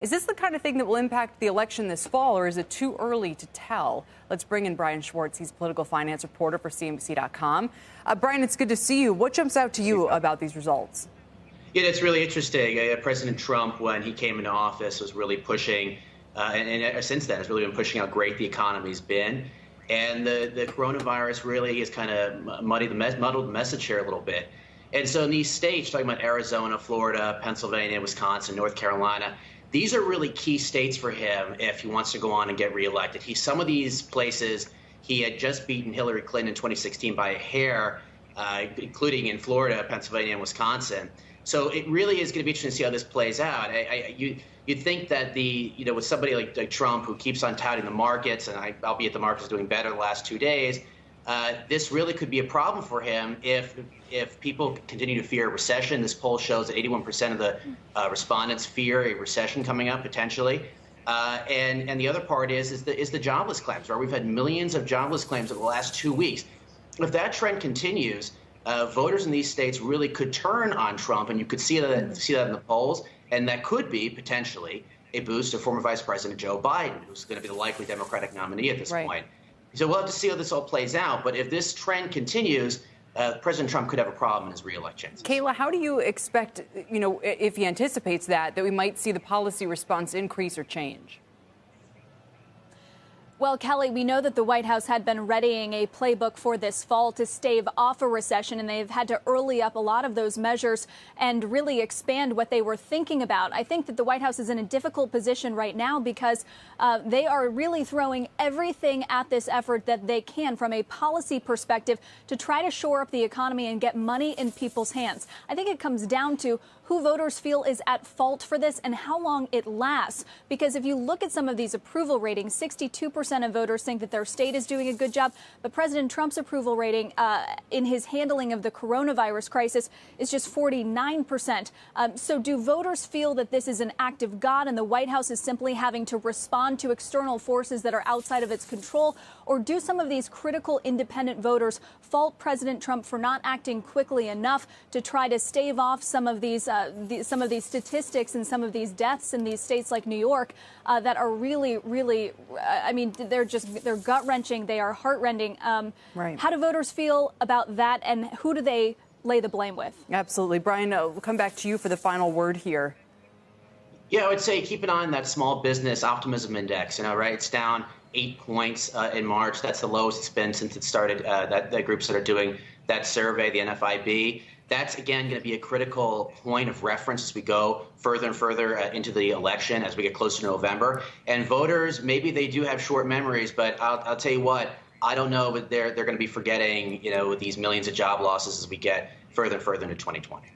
Is this the kind of thing that will impact the election this fall, or is it too early to tell? Let's bring in Brian Schwartz. He's a political finance reporter for CNBC.com. Brian, it's good to see you. What jumps out to you about these results? Yeah, it's really interesting. President Trump, when he came into office, was really pushing, and since then has really been pushing how great the economy's been. And the coronavirus really has kind of muddled the message here a little bit. And so in these states, talking about Arizona, Florida, Pennsylvania, Wisconsin, North Carolina, these are really key states for him if he wants to go on and get reelected. Some of these places, he had just beaten Hillary Clinton in 2016 by a hair, including in Florida, Pennsylvania, and Wisconsin. So it really is going to be interesting to see how this plays out. You'd think that with somebody like Trump, who keeps on touting the markets, and albeit the market's doing better the last 2 days, this really could be a problem for him if people continue to fear a recession. This poll shows that 81% of the respondents fear a recession coming up potentially. And the other part is the jobless claims. Right? We've had millions of jobless claims over the last 2 weeks. If that trend continues, voters in these states really could turn on Trump, and you could see that in the polls, and that could be potentially a boost to former Vice President Joe Biden, who's going to be the likely Democratic nominee at this point. So we'll have to see how this all plays out. But if this trend continues, President Trump could have a problem in his re-election. Kayla, how do you expect, if he anticipates that we might see the policy response increase or change? Well, Kelly, we know that the White House had been readying a playbook for this fall to stave off a recession, and they've had to early up a lot of those measures and really expand what they were thinking about. I think that the White House is in a difficult position right now because they are really throwing everything at this effort that they can from a policy perspective to try to shore up the economy and get money in people's hands. I think it comes down to who voters feel is at fault for this and how long it lasts. Because if you look at some of these approval ratings, 62% of voters think that their state is doing a good job. But President Trump's approval rating in his handling of the coronavirus crisis is just 49%. So do voters feel that this is an act of God and the White House is simply having to respond to external forces that are outside of its control? Or do some of these critical independent voters fault President Trump for not acting quickly enough to try to stave off some of these statistics and some of these deaths in these states like New York that are really, I mean, they're gut-wrenching. They are heart-rending. How do voters feel about that, and who do they lay the blame with? Absolutely. Brian, we'll come back to you for the final word here. Yeah, I would say keep an eye on that small business optimism index. Right? It's down 8 points in March. That's the lowest it's been since it started. That group started doing that survey, the NFIB. That's, again, going to be a critical point of reference as we go further and further into the election, as we get closer to November. And voters, maybe they do have short memories, but I'll tell you what, I don't know, but they're going to be forgetting, these millions of job losses as we get further and further into 2020.